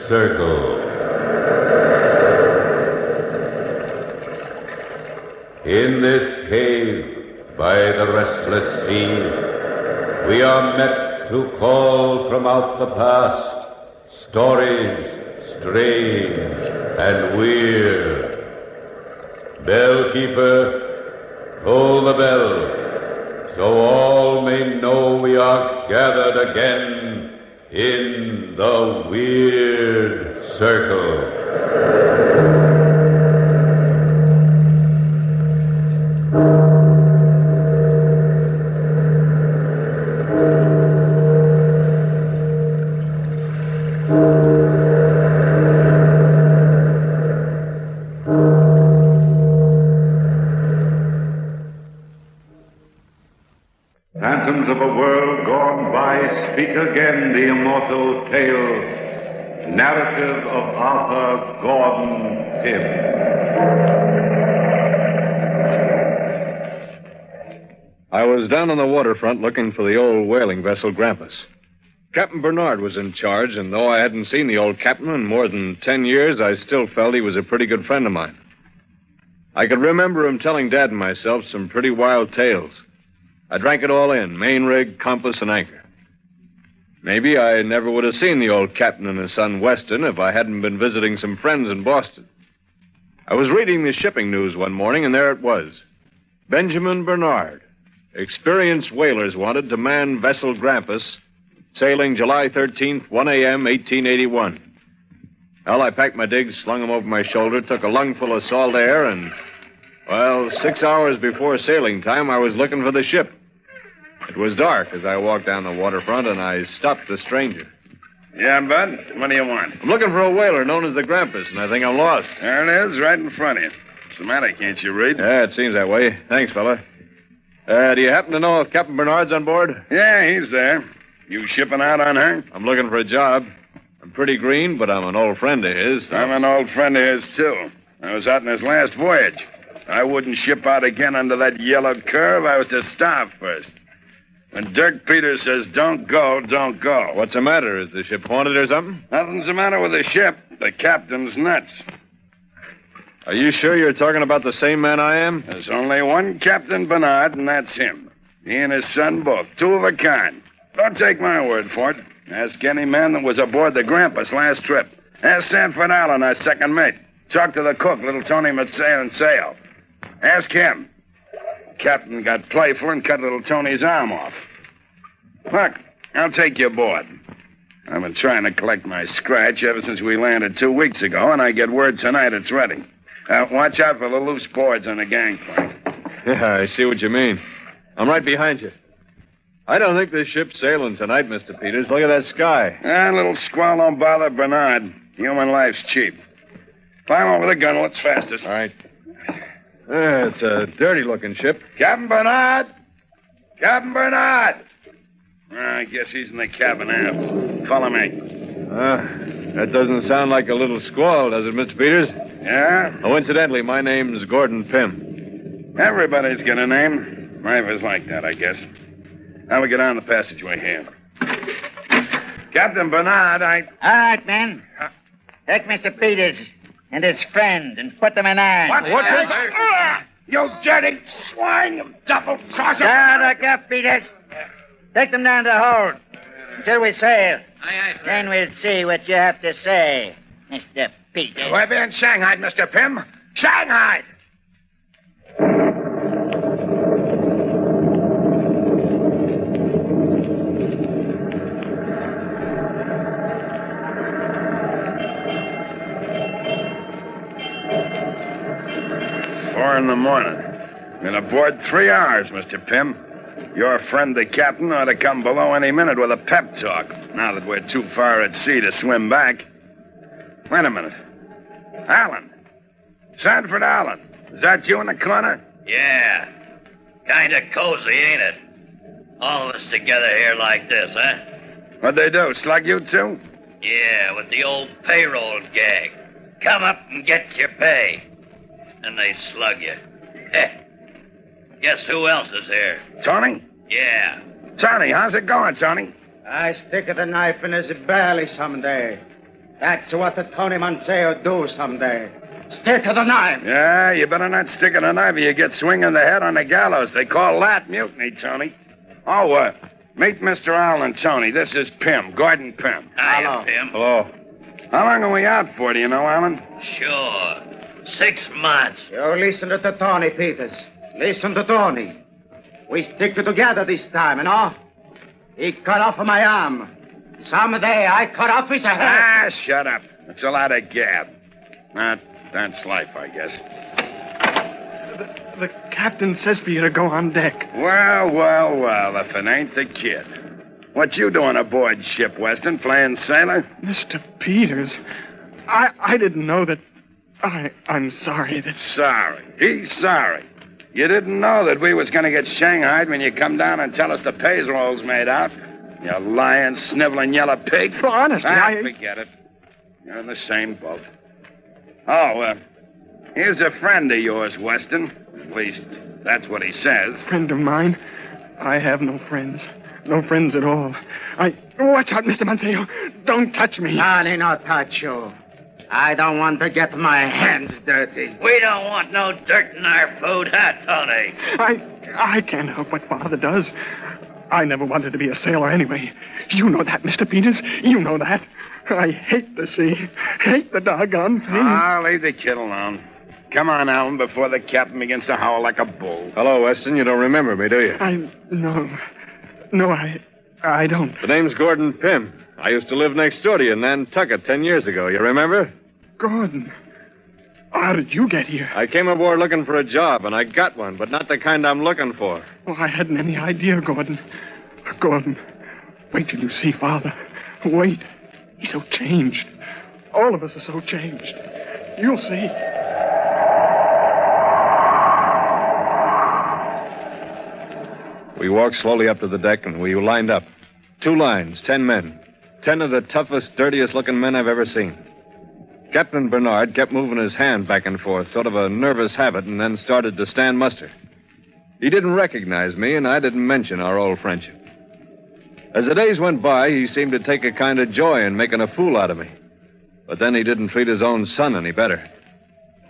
Circle. In this cave by the restless sea, we are met to call from out the past stories strange and weird. Bellkeeper, toll the bell, so all may know we are gathered again in the Weird Circle. Phantoms of a world gone by, speak again the immortal tale, narrative of Arthur Gordon Pym. I was down on the waterfront looking for the old whaling vessel Grampus. Captain Bernard was in charge, and though I hadn't seen the old captain in more than 10 years, I still felt he was a pretty good friend of mine. I could remember him telling Dad and myself some pretty wild tales. I drank it all in, main rig, compass, and anchor. Maybe I never would have seen the old captain and his son Weston if I hadn't been visiting some friends in Boston. I was reading the shipping news one morning, and there it was. Benjamin Bernard, experienced whalers wanted to man vessel Grampus, sailing July 13th, 1 a.m., 1881. Well, I packed my digs, slung them over my shoulder, took a lungful of salt air, and, well, 6 hours before sailing time, I was looking for the ship. It was dark as I walked down the waterfront, and I stopped the stranger. Yeah, Bud? What do you want? I'm looking for a whaler known as the Grampus, and I think I'm lost. There it is, right in front of you. What's the matter? Can't you read? Yeah, it seems that way. Thanks, fella. Do you happen to know if Captain Bernard's on board? Yeah, he's there. You shipping out on her? I'm looking for a job. I'm pretty green, but I'm an old friend of his. So... I'm an old friend of his, too. I was out on his last voyage. I wouldn't ship out again under that yellow curve. I was to starve first. When Dirk Peters says, don't go, don't go. What's the matter? Is the ship haunted or something? Nothing's the matter with the ship. The captain's nuts. Are you sure you're talking about the same man I am? There's only one Captain Bernard, and that's him. He and his son both. Two of a kind. Don't take my word for it. Ask any man that was aboard the Grampus last trip. Ask Sanford Allen, our second mate. Talk to the cook, little Tony Matsale and Sale. Ask him. Captain got playful and cut little Tony's arm off. Look, I'll take you aboard. I've been trying to collect my scratch ever since we landed 2 weeks ago, and I get word tonight it's ready. Watch out for the loose boards on the gangplank. Yeah, I see what you mean. I'm right behind you. I don't think this ship's sailing tonight, Mr. Peters. Look at that sky. Little squall don't bother Bernard. Human life's cheap. Climb over the gunwale. It's fastest. All right. It's a dirty-looking ship. Captain Bernard! Captain Bernard! I guess he's in the cabin aft. Follow me. That doesn't sound like a little squall, does it, Mr. Peters? Yeah? Oh, incidentally, my name's Gordon Pym. Everybody's got a name. Life is like that, I guess. Now we get down the passageway here. Captain Bernard, All right, men. Take Mr. Peters and his friend and put them in irons. What's this? You dirty swine! You double-crosser! Down the gap, Peters. Take them down to the hold until we sail. Then we'll see what you have to say, Mr. Peters. We're being shanghaied, Mr. Pym. Shanghaied! Four in the morning. Been aboard 3 hours, Mr. Pym. Your friend, the captain, ought to come below any minute with a pep talk, now that we're too far at sea to swim back. Wait a minute. Allen. Sanford Allen. Is that you in the corner? Yeah. Kind of cozy, ain't it? All of us together here like this, huh? What'd they do, slug you too? Yeah, with the old payroll gag. Come up and get your pay. And they slug you. Guess who else is here? Tony? Yeah. Tony, how's it going, Tony? I stick at the knife in his belly someday. That's what the Tony Manceo do someday. Stick to the knife. Yeah, you better not stick in a knife or you get swinging the head on the gallows. They call that mutiny, Tony. Oh, meet Mr. Allen and Tony. This is Pym, Gordon Pym. Hiya, Pym. Hello. How long are we out for, do you know, Allen? Sure. 6 months. You listen to Tony, Peters. Listen to Tony. We stick together this time, you know? He cut off my arm. Someday I cut off his head. Ah, shut up. It's a lot of gab. That's life, I guess. The captain says for you to go on deck. Well, if it ain't the kid. What you doing aboard ship, Weston? Playing sailor? Mr. Peters, I didn't know that... I'm sorry that... Sorry. He's sorry. You didn't know that we was going to get shanghaied when you come down and tell us the payroll's made out? You lying, sniveling yellow pig. Well, honestly, Forget it. You're in the same boat. Oh, here's a friend of yours, Weston. At least, that's what he says. Friend of mine? I have no friends. No friends at all. Watch out, Mr. Manceo. Don't touch me. Tony, no touch you. I don't want to get my hands dirty. We don't want no dirt in our food, huh, Tony? I can't help what Father does. I never wanted to be a sailor anyway. You know that, Mr. Peters. You know that. I hate the sea. Hate the doggone thing. I'll leave the kid alone. Come on, Allen, before the captain begins to howl like a bull. Hello, Weston. You don't remember me, do you? No, I don't. The name's Gordon Pym. I used to live next door to you in Nantucket 10 years ago. You remember? Gordon. How did you get here? I came aboard looking for a job, and I got one, but not the kind I'm looking for. Well, I hadn't any idea, Gordon. Gordon, wait till you see Father. Wait. He's so changed. All of us are so changed. You'll see. We walked slowly up to the deck, and we lined up. 2 lines, 10 men. 10 of the toughest, dirtiest-looking men I've ever seen. Captain Bernard kept moving his hand back and forth, sort of a nervous habit, and then started to stand muster. He didn't recognize me, and I didn't mention our old friendship. As the days went by, he seemed to take a kind of joy in making a fool out of me. But then he didn't treat his own son any better.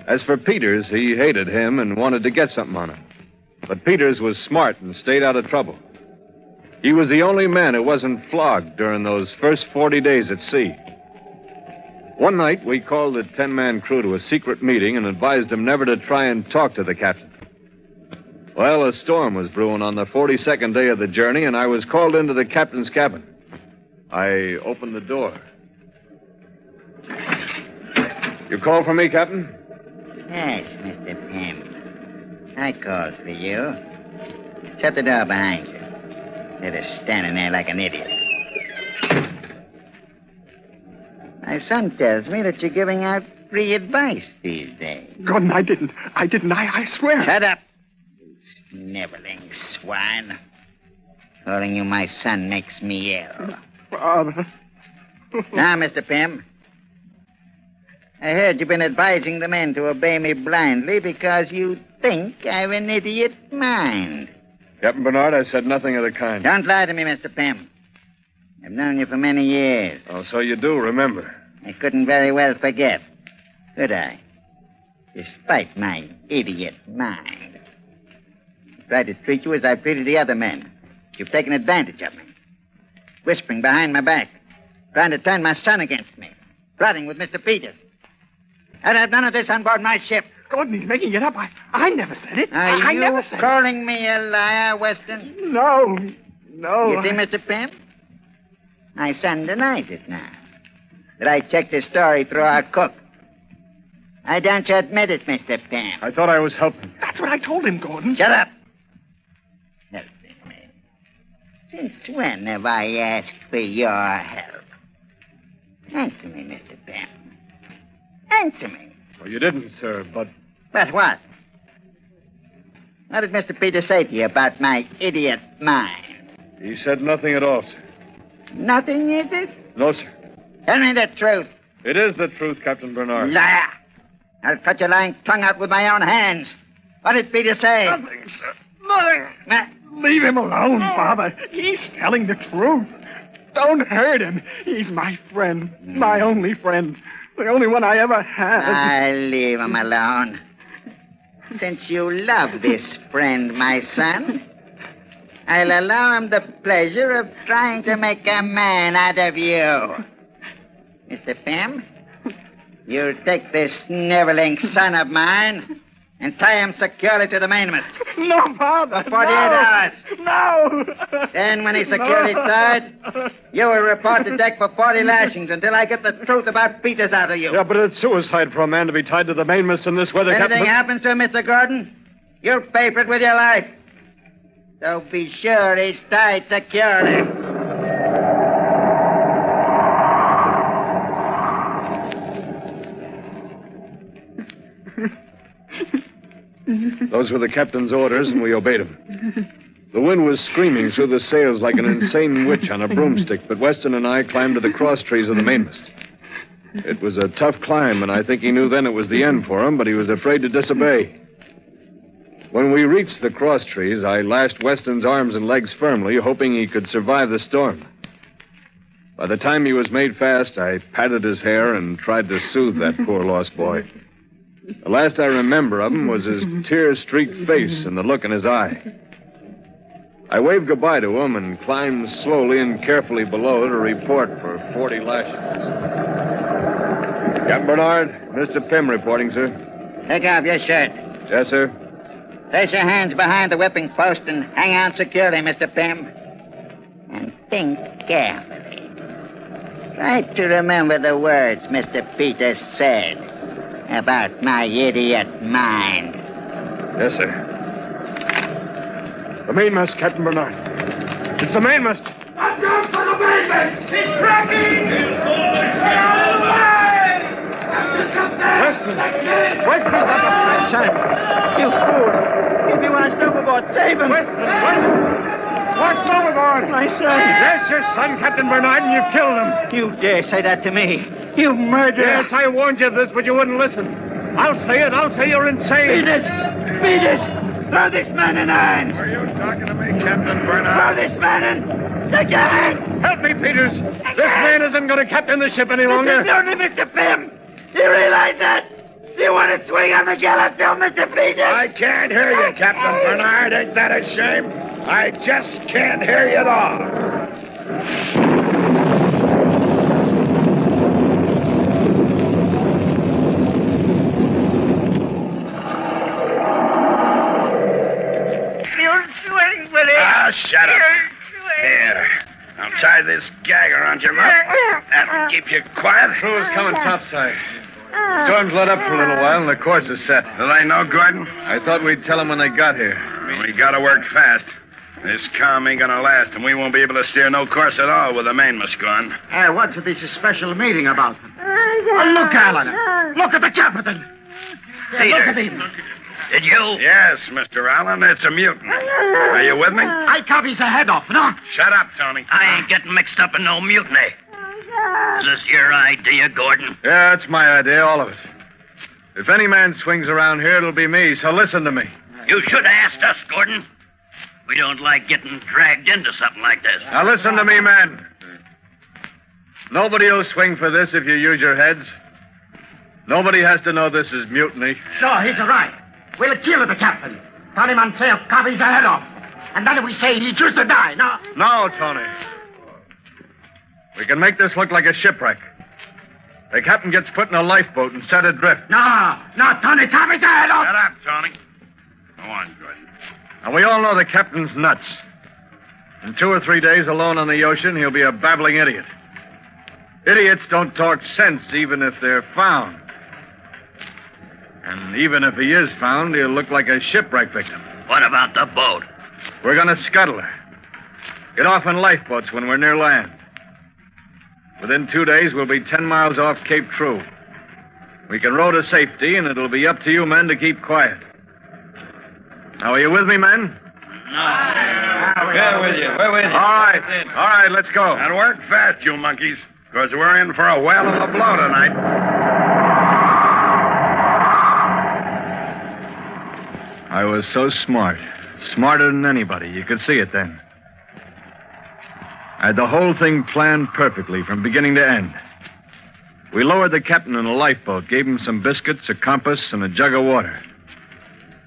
As for Peters, he hated him and wanted to get something on him. But Peters was smart and stayed out of trouble. He was the only man who wasn't flogged during those first 40 days at sea. One night, we called the 10-man crew to a secret meeting and advised them never to try and talk to the captain. Well, a storm was brewing on the 42nd day of the journey, and I was called into the captain's cabin. I opened the door. You called for me, Captain? Yes, Mr. Pym. I called for you. Shut the door behind you. Instead of standing there like an idiot. My son tells me that you're giving out free advice these days. Gordon, I didn't. I swear. Shut up, you sniveling swine. Calling you my son makes me ill. Father. Now, Mr. Pym, I heard you've been advising the men to obey me blindly because you think I've an idiot mind. Captain Bernard, I said nothing of the kind. Don't lie to me, Mr. Pym. I've known you for many years. Oh, so you do remember. I couldn't very well forget, could I? Despite my idiot mind. I tried to treat you as I've treated the other men. You've taken advantage of me. Whispering behind my back. Trying to turn my son against me. Plotting with Mr. Peters. I'd have none of this on board my ship. Gordon, he's making it up. I never said it. Are I you never said calling me a liar, Weston? No. You see, Mr. Pym? My son denies it now. But I checked his story through our cook. Why don't you admit it, Mr. Pym? I thought I was helping. That's what I told him, Gordon. Shut up. Helping me. Since when have I asked for your help? Answer me, Mr. Pym. Answer me. Well, you didn't, sir, but... But what? What did Mr. Peters say to you about my idiot mind? He said nothing at all, sir. Nothing, is it? No, sir. Tell me the truth. It is the truth, Captain Bernard. Liar! I'll cut your lying tongue out with my own hands. What did Peter say? Nothing, sir. Nothing. Leave him alone, Father. He's telling the truth. Don't hurt him. He's my friend. My only friend. The only one I ever had. I'll leave him alone. Since you love this friend, my son, I'll allow him the pleasure of trying to make a man out of you. Mr. Pym, you'll take this sniveling son of mine and tie him securely to the mainmast. No, Father. 48 hours. No. Then, when he's securely tied, you will report to deck for 40 lashings until I get the truth about Peters out of you. Yeah, but it's suicide for a man to be tied to the mainmast in this weather, If Captain. anything happens to him, Mr. Gordon, you'll pay for it with your life. So be sure he's tied securely. Those were the captain's orders, and we obeyed him. The wind was screaming through the sails like an insane witch on a broomstick, but Weston and I climbed to the cross trees of the mainmast. It was a tough climb, and I think he knew then it was the end for him, but he was afraid to disobey. When we reached the cross trees, I lashed Weston's arms and legs firmly, hoping he could survive the storm. By the time he was made fast, I patted his hair and tried to soothe that poor lost boy. The last I remember of him was his tear-streaked face and the look in his eye. I waved goodbye to him and climbed slowly and carefully below to report for 40 lashings. Captain Bernard, Mr. Pym reporting, sir. Take off your shirt. Yes, sir. Place your hands behind the whipping post and hang on securely, Mr. Pym. And think carefully. Try to remember the words Mr. Peters said about my idiot mind. Yes, sir. The mainmast, Captain Bernard. It's the mainmast. I'm going for the mainmast! He's cracking! Weston, My son. You fool. If he wants overboard, save him. What's overboard? My son. That's your son, Captain Bernard, and you killed him. You dare say that to me? You murderer. Yes, I warned you of this, but you wouldn't listen. I'll say it. I'll say you're insane. Peters! Throw this man in irons! Are you talking to me, Captain Throw Bernard? this man in! Take your hand! Help me, Peters. This man isn't going to captain the ship any longer. It's only Mr. Pym! You realize that? You want to swing on the gallows now, Mr. Peters? I can't hear you, Captain Bernard. Ain't that a shame? I just can't hear you at all. Swing with it! Ah, shut up. Here. I'll tie this gag around your mouth. That'll keep you quiet. Crew's coming topside. Storm's let up for a little while, and the course is set. Do they know, Gordon? I thought we'd tell them when they got here. We gotta work fast. This calm ain't gonna last, and we won't be able to steer no course at all with the mainmast gone. What's this special meeting about? Look, Alan. Look at the captain. Peter. Look at him. Did you? Yes, Mr. Allen, it's a mutiny. Are you with me? I cut his head off, no? Shut up, Tony. I ain't getting mixed up in no mutiny. Is this your idea, Gordon? Yeah, that's my idea, all of it. If any man swings around here, it'll be me, so listen to me. You should have asked us, Gordon. We don't like getting dragged into something like this. Now listen to me, man. Nobody will swing for this if you use your heads. Nobody has to know this is mutiny. So he's right. We'll kill the captain. Turn him on sail, cut his head off. And then we say he chooses to die, no? No, Tony. We can make this look like a shipwreck. The captain gets put in a lifeboat and set adrift. No, Tony, cut his head off. Shut up, Tony. Go on, Gordon. And we all know the captain's nuts. In 2 or 3 days alone on the ocean, he'll be a babbling idiot. Idiots don't talk sense even if they're found. And even if he is found, he'll look like a shipwreck victim. What about the boat? We're going to scuttle her. Get off in lifeboats when we're near land. Within 2 days, we'll be 10 miles off Cape True. We can row to safety, and it'll be up to you men to keep quiet. Now, are you with me, men? We're with you. We're with you. All right, let's go. And work fast, you monkeys, because we're in for a whale of a blow tonight. I was so smart. Smarter than anybody. You could see it then. I had the whole thing planned perfectly from beginning to end. We lowered the captain in a lifeboat, gave him some biscuits, a compass, and a jug of water.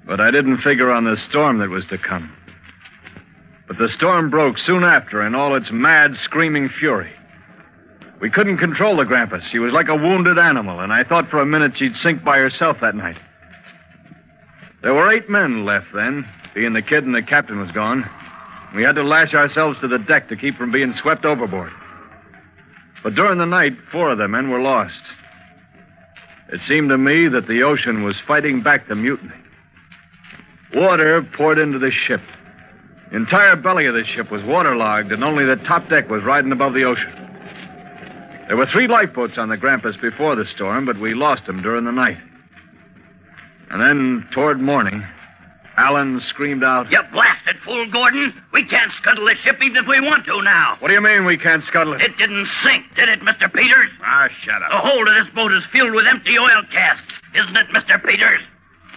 But I didn't figure on the storm that was to come. But the storm broke soon after in all its mad, screaming fury. We couldn't control the Grampus. She was like a wounded animal, and I thought for a minute she'd sink by herself that night. There were 8 men left then, being the kid and the captain was gone. We had to lash ourselves to the deck to keep from being swept overboard. But during the night, 4 of the men were lost. It seemed to me that the ocean was fighting back the mutiny. Water poured into the ship. The entire belly of the ship was waterlogged, and only the top deck was riding above the ocean. There were 3 lifeboats on the Grampus before the storm, but we lost them during the night. And then, toward morning, Alan screamed out, "You blasted fool, Gordon! We can't scuttle this ship even if we want to now." "What do you mean we can't scuttle it?" It didn't sink, did it, Mr. Peters? Ah, shut The up. hold of this boat is filled with empty oil casks, isn't it, Mr. Peters?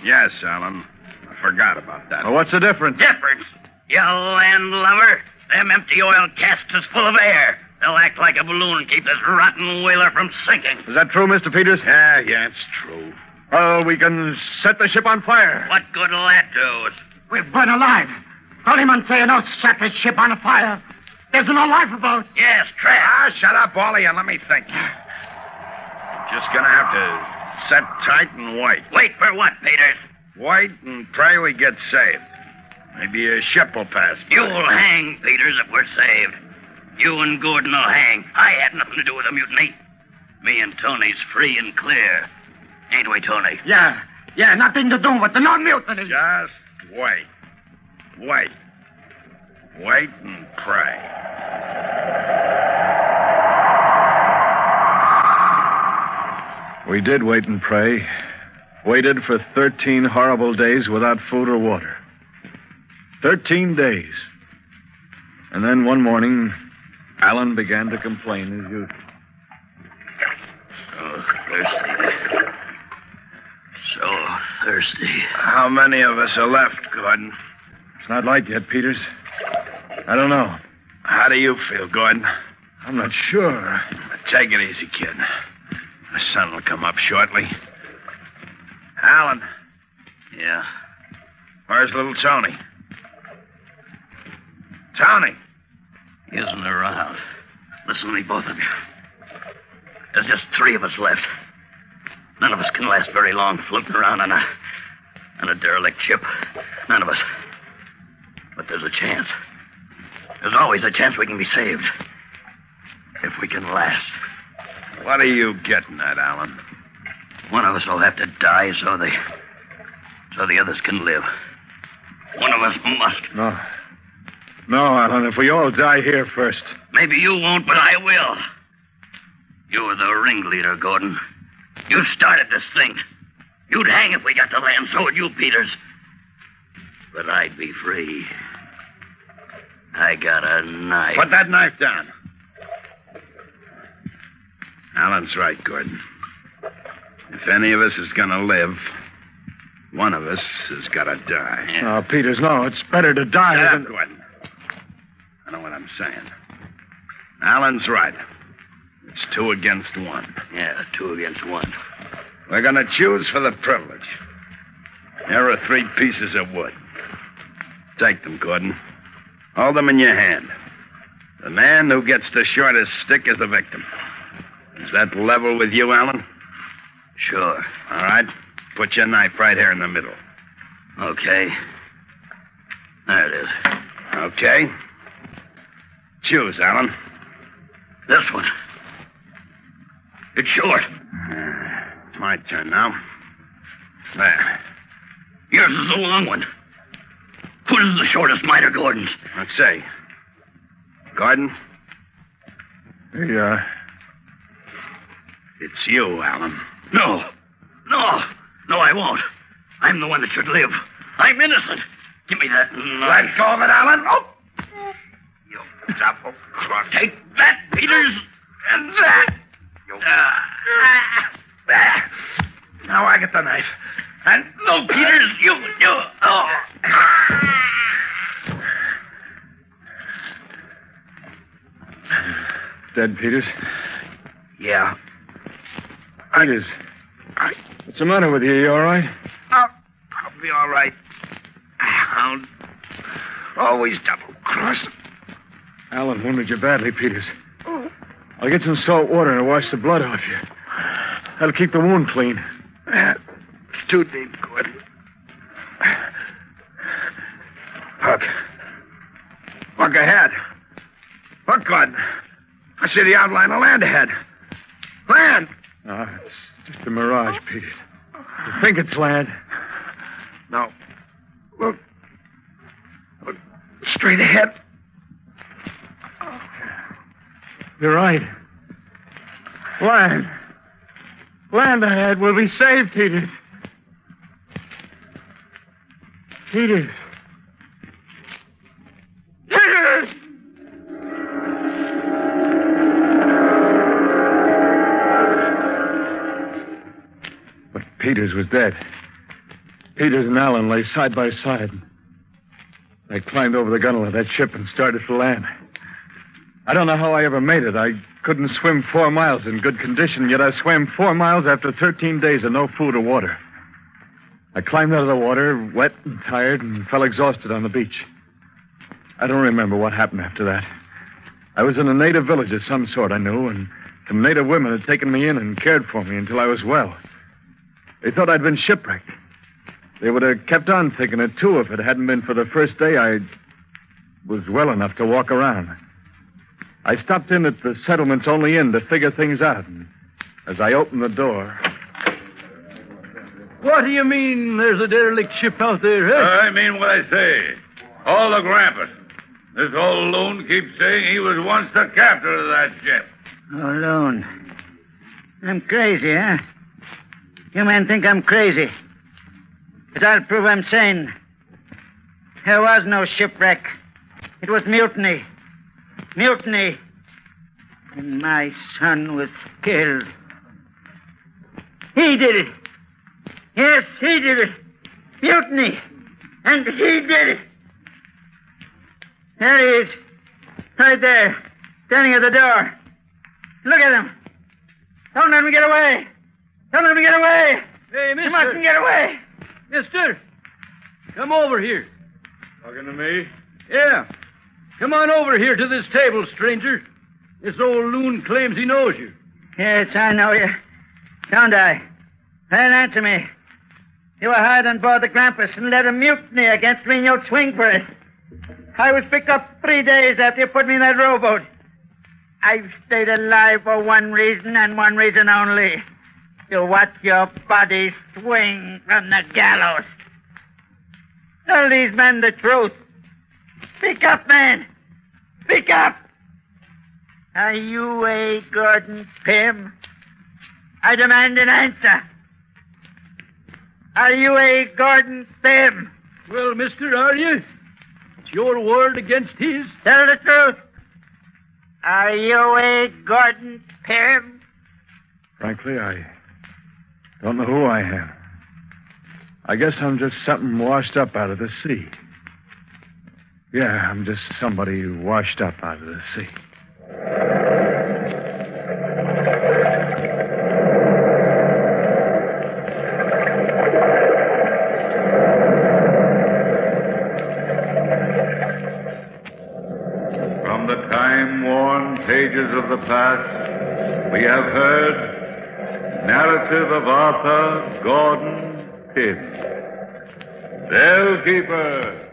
Yes, Alan. I forgot about that. Well, what's the difference? Difference? You landlubber. Them empty oil casks is full of air. They'll act like a balloon and keep this rotten whaler from sinking. Is that true, Mr. Peters? Yeah, it's true. Oh, we can set the ship on fire. What good'll that do? We're burned alive. Tollyman say no set the ship on fire. There's no lifeboat. Yes, Trap. Ah, shut up, Wally, and let me think. Just gonna have to set tight and wait. Wait for what, Peters? Wait and pray we get saved. Maybe a ship will pass by. You'll hang, Peters, if we're saved. You and Gordon will hang. I had nothing to do with the mutiny. Me and Tony's free and clear. Ain't we, Tony? Yeah, nothing to do with the non-mutiny. Just wait. Wait. Wait and pray. We did wait and pray. Waited for 13 horrible days without food or water. 13 days. And then one morning, Alan began to complain as usual. So thirsty. So thirsty. How many of us are left, Gordon? It's not light yet, Peters. I don't know. How do you feel, Gordon? I'm not sure. Take it easy, kid. The sun will come up shortly. Alan. Yeah. Where's little Tony? Tony. He isn't around. Listen to me, both of you. There's just 3 of us left. None of us can last very long floating around on a derelict ship. None of us. But there's a chance. There's always a chance we can be saved. If we can last. What are you getting at, Alan? One of us will have to die so the others can live. One of us must. No, Alan, if we all die here first. Maybe you won't, but I will. You're the ringleader, Gordon. You started this thing. You'd hang if we got to land, so would you, Peters. But I'd be free. I got a knife. Put that knife down. Alan's right, Gordon. If any of us is going to live, one of us has got to die. Oh, Peters, no. It's better to die Shut than... up, Gordon. I know what I'm saying. Alan's right. It's 2 against 1. Yeah, 2 against 1. We're going to choose for the privilege. There are 3 pieces of wood. Take them, Gordon. Hold them in your hand. The man who gets the shortest stick is the victim. Is that level with you, Alan? Sure. All right. Put your knife right here in the middle. Okay. There it is. Okay. Choose, Alan. This one. It's short. It's my turn now. There. Yours is the long one. Whose is the shortest, mine or Gordon's? Let's see. Gordon? Yeah. It's you, Alan. No, I won't. I'm the one that should live. I'm innocent. Give me that knife. Let go of it, Alan. Oh! You double crook. Take that, Peters, and that. Now I get the knife. And no, Peters, you. Oh. dead, Peters. Yeah. Peters. What's the matter with you? You all right? I'll be all right. I'll always double-cross him. Alan wounded you badly, Peters. I'll get some salt water and wash the blood off you. That'll keep the wound clean. It's too deep, good. Look ahead. Look, good. I see the outline of land ahead. Land! It's just a mirage, Peters. You think it's land? No. Look straight ahead. You're right. Land. Land ahead. We'll be saved, Peters. Peters. Peters! But Peters was dead. Peters and Alan lay side by side. I climbed over the gunwale of that ship and started for land. I don't know how I ever made it. I couldn't swim 4 miles in good condition, yet I swam 4 miles after 13 days of no food or water. I climbed out of the water, wet and tired, and fell exhausted on the beach. I don't remember what happened after that. I was in a native village of some sort, I knew, and some native women had taken me in and cared for me until I was well. They thought I'd been shipwrecked. They would have kept on thinking it, too, if it hadn't been for the first day I was well enough to walk around. I stopped in at the settlement's only inn to figure things out, and as I opened the door... What do you mean there's a derelict ship out there, huh? I mean what I say. All the Grampus. This old loon keeps saying he was once the captain of that ship. Oh, loon. I'm crazy, huh? You men think I'm crazy. But I'll prove I'm sane. There was no shipwreck. It was mutiny. Mutiny. And my son was killed. He did it. Yes, he did it. Mutiny. And he did it. There he is. Right there. Standing at the door. Look at him. Don't let him get away. Don't let him get away. Hey, mister. You mustn't get away. Mister, come over here. Talking to me? Yeah. Come on over here to this table, stranger. This old loon claims he knows you. Yes, I know you. Don't I? Well, answer me. You were hired on board the Grampus and led a mutiny against me in your swing for it. I was picked up 3 days after you put me in that rowboat. I've stayed alive for one reason and one reason only. To watch your body swing from the gallows. Tell these men the truth. Speak up, man. Speak up. Are you a Gordon Pym? I demand an answer. Are you a Gordon Pym? Well, mister, are you? It's your word against his. Tell the truth. Are you a Gordon Pym? Frankly, I don't know who I am. I guess I'm just something washed up out of the sea. Yeah, I'm just somebody washed up out of the sea. From the time-worn pages of the past, we have heard narrative of Arthur Gordon Pym. Bellkeeper,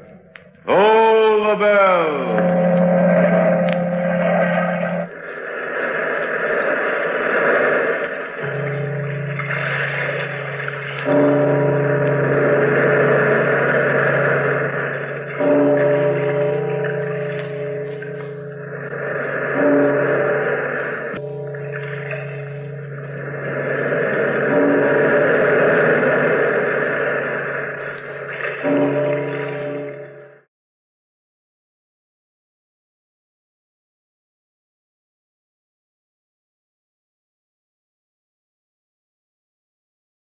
toll the bell.